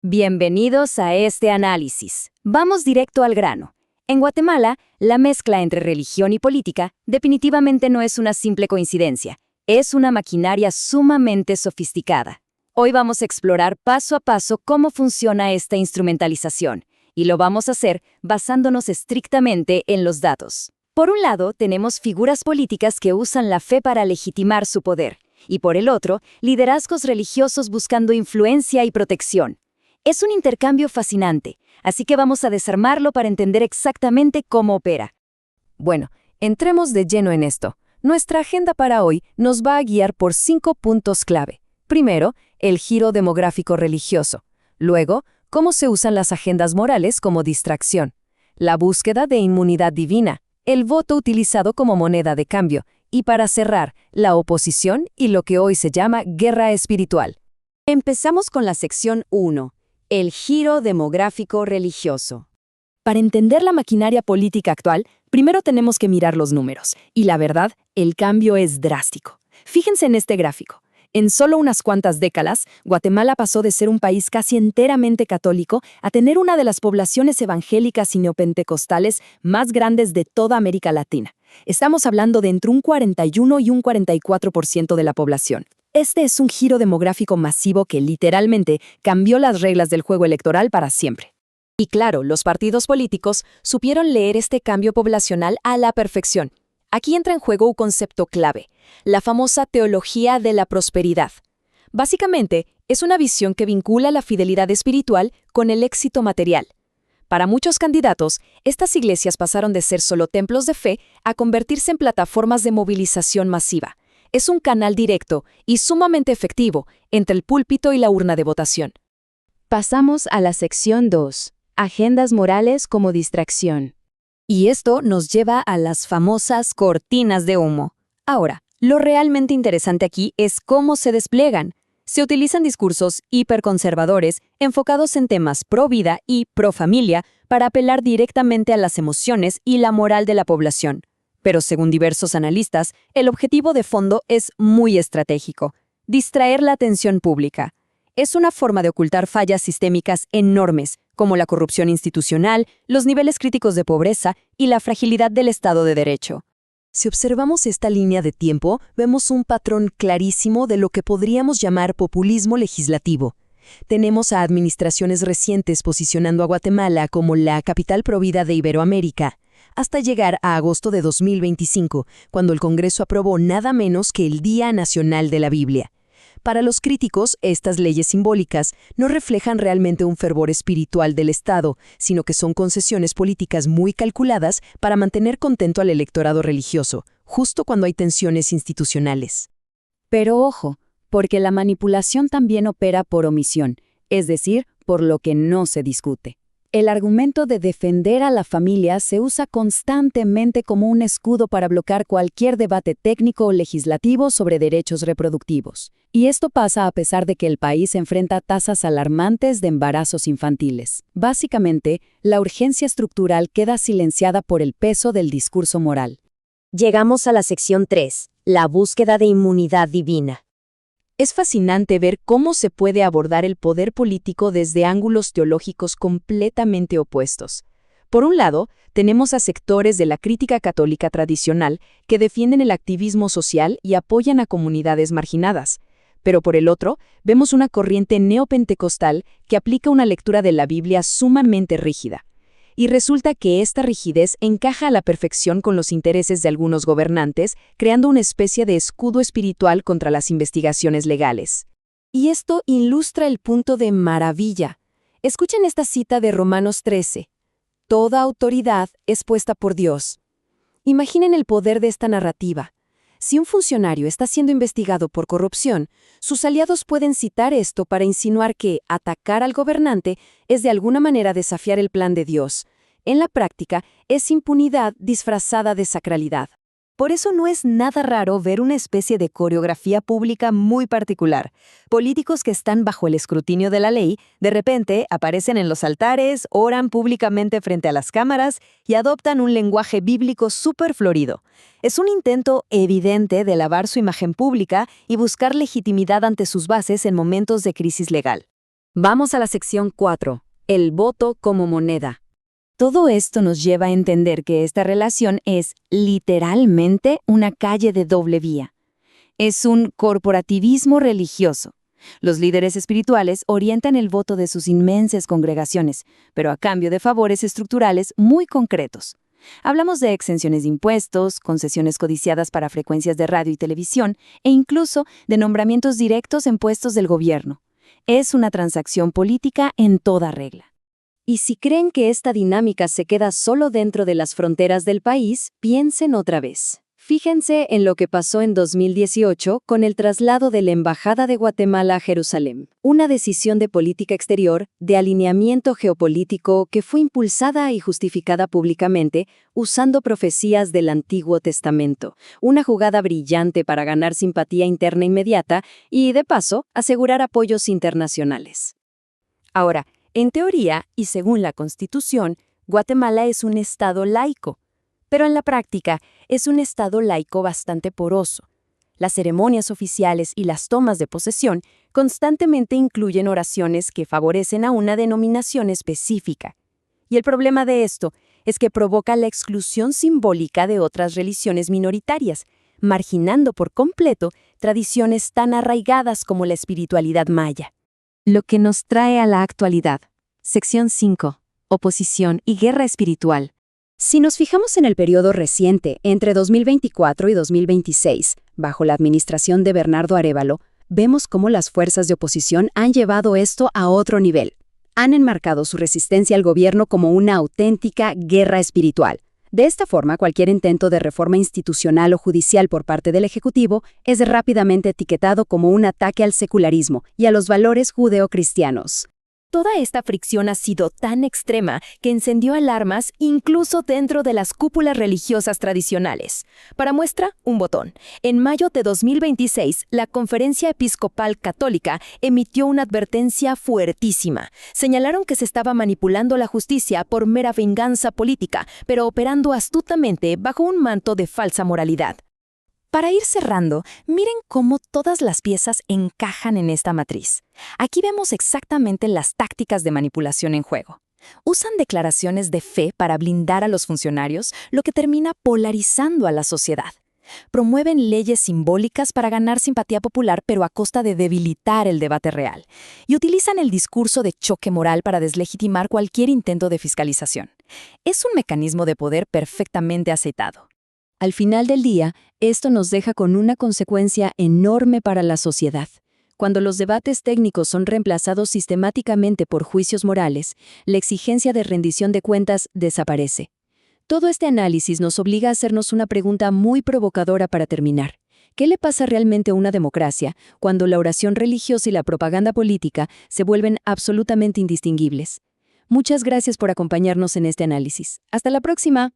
Bienvenidos a este análisis. Vamos directo al grano. En Guatemala, la mezcla entre religión y política definitivamente no es una simple coincidencia, es una maquinaria sumamente sofisticada. Hoy vamos a explorar paso a paso cómo funciona esta instrumentalización, y lo vamos a hacer basándonos estrictamente en los datos. Por un lado, tenemos figuras políticas que usan la fe para legitimar su poder, y por el otro, liderazgos religiosos buscando influencia y protección. Es un intercambio fascinante, así que vamos a desarmarlo para entender exactamente cómo opera. Bueno, entremos de lleno en esto. Nuestra agenda para hoy nos va a guiar por 5 puntos clave. Primero, el giro demográfico religioso. Luego, cómo se usan las agendas morales como distracción. La búsqueda de inmunidad divina. El voto utilizado como moneda de cambio. Y para cerrar, la oposición y lo que hoy se llama guerra espiritual. Empezamos con la sección 1. El giro demográfico religioso. Para entender la maquinaria política actual, primero tenemos que mirar los números. Y la verdad, el cambio es drástico. Fíjense en este gráfico. En solo unas cuantas décadas, Guatemala pasó de ser un país casi enteramente católico a tener una de las poblaciones evangélicas y neopentecostales más grandes de toda América Latina. Estamos hablando de entre un 41 y un 44% de la población. Este es un giro demográfico masivo que literalmente cambió las reglas del juego electoral para siempre. Y claro, los partidos políticos supieron leer este cambio poblacional a la perfección. Aquí entra en juego un concepto clave, la famosa teología de la prosperidad. Básicamente, es una visión que vincula la fidelidad espiritual con el éxito material. Para muchos candidatos, estas iglesias pasaron de ser solo templos de fe a convertirse en plataformas de movilización masiva. Es un canal directo y sumamente efectivo entre el púlpito y la urna de votación. Pasamos a la sección 2, agendas morales como distracción. Y esto nos lleva a las famosas cortinas de humo. Ahora, lo realmente interesante aquí es cómo se despliegan. Se utilizan discursos hiperconservadores enfocados en temas pro vida y pro familia para apelar directamente a las emociones y la moral de la población. Pero según diversos analistas, el objetivo de fondo es muy estratégico: distraer la atención pública. Es una forma de ocultar fallas sistémicas enormes, como la corrupción institucional, los niveles críticos de pobreza y la fragilidad del Estado de Derecho. Si observamos esta línea de tiempo, vemos un patrón clarísimo de lo que podríamos llamar populismo legislativo. Tenemos a administraciones recientes posicionando a Guatemala como la capital provida de Iberoamérica, hasta llegar a agosto de 2025, cuando el Congreso aprobó nada menos que el Día Nacional de la Biblia. Para los críticos, estas leyes simbólicas no reflejan realmente un fervor espiritual del Estado, sino que son concesiones políticas muy calculadas para mantener contento al electorado religioso, justo cuando hay tensiones institucionales. Pero ojo, porque la manipulación también opera por omisión, es decir, por lo que no se discute. El argumento de defender a la familia se usa constantemente como un escudo para bloquear cualquier debate técnico o legislativo sobre derechos reproductivos. Y esto pasa a pesar de que el país enfrenta tasas alarmantes de embarazos infantiles. Básicamente, la urgencia estructural queda silenciada por el peso del discurso moral. Llegamos a la sección 3, la búsqueda de inmunidad divina. Es fascinante ver cómo se puede abordar el poder político desde ángulos teológicos completamente opuestos. Por un lado, tenemos a sectores de la crítica católica tradicional que defienden el activismo social y apoyan a comunidades marginadas. Pero por el otro, vemos una corriente neopentecostal que aplica una lectura de la Biblia sumamente rígida. Y resulta que esta rigidez encaja a la perfección con los intereses de algunos gobernantes, creando una especie de escudo espiritual contra las investigaciones legales. Y esto ilustra el punto de maravilla. Escuchen esta cita de Romanos 13. Toda autoridad es puesta por Dios. Imaginen el poder de esta narrativa. Si un funcionario está siendo investigado por corrupción, sus aliados pueden citar esto para insinuar que atacar al gobernante es de alguna manera desafiar el plan de Dios. En la práctica, es impunidad disfrazada de sacralidad. Por eso no es nada raro ver una especie de coreografía pública muy particular. Políticos que están bajo el escrutinio de la ley, de repente aparecen en los altares, oran públicamente frente a las cámaras y adoptan un lenguaje bíblico súper florido. Es un intento evidente de lavar su imagen pública y buscar legitimidad ante sus bases en momentos de crisis legal. Vamos a la sección 4. El voto como moneda. Todo esto nos lleva a entender que esta relación es literalmente una calle de doble vía. Es un corporativismo religioso. Los líderes espirituales orientan el voto de sus inmensas congregaciones, pero a cambio de favores estructurales muy concretos. Hablamos de exenciones de impuestos, concesiones codiciadas para frecuencias de radio y televisión, e incluso de nombramientos directos en puestos del gobierno. Es una transacción política en toda regla. Y si creen que esta dinámica se queda solo dentro de las fronteras del país, piensen otra vez. Fíjense en lo que pasó en 2018 con el traslado de la Embajada de Guatemala a Jerusalén, una decisión de política exterior, de alineamiento geopolítico que fue impulsada y justificada públicamente usando profecías del Antiguo Testamento, una jugada brillante para ganar simpatía interna inmediata y, de paso, asegurar apoyos internacionales. Ahora, en teoría y según la Constitución, Guatemala es un Estado laico, pero en la práctica es un Estado laico bastante poroso. Las ceremonias oficiales y las tomas de posesión constantemente incluyen oraciones que favorecen a una denominación específica. Y el problema de esto es que provoca la exclusión simbólica de otras religiones minoritarias, marginando por completo tradiciones tan arraigadas como la espiritualidad maya. Lo que nos trae a la actualidad. Sección 5. Oposición y guerra espiritual. Si nos fijamos en el periodo reciente, entre 2024 y 2026, bajo la administración de Bernardo Arévalo, vemos cómo las fuerzas de oposición han llevado esto a otro nivel. Han enmarcado su resistencia al gobierno como una auténtica guerra espiritual. De esta forma, cualquier intento de reforma institucional o judicial por parte del Ejecutivo es rápidamente etiquetado como un ataque al secularismo y a los valores judeocristianos. Toda esta fricción ha sido tan extrema que encendió alarmas incluso dentro de las cúpulas religiosas tradicionales. Para muestra, un botón. En mayo de 2026, la Conferencia Episcopal Católica emitió una advertencia fuertísima. Señalaron que se estaba manipulando la justicia por mera venganza política, pero operando astutamente bajo un manto de falsa moralidad. Para ir cerrando, miren cómo todas las piezas encajan en esta matriz. Aquí vemos exactamente las tácticas de manipulación en juego. Usan declaraciones de fe para blindar a los funcionarios, lo que termina polarizando a la sociedad. Promueven leyes simbólicas para ganar simpatía popular, pero a costa de debilitar el debate real. Y utilizan el discurso de choque moral para deslegitimar cualquier intento de fiscalización. Es un mecanismo de poder perfectamente aceitado. Al final del día, esto nos deja con una consecuencia enorme para la sociedad. Cuando los debates técnicos son reemplazados sistemáticamente por juicios morales, la exigencia de rendición de cuentas desaparece. Todo este análisis nos obliga a hacernos una pregunta muy provocadora para terminar. ¿Qué le pasa realmente a una democracia cuando la oración religiosa y la propaganda política se vuelven absolutamente indistinguibles? Muchas gracias por acompañarnos en este análisis. Hasta la próxima.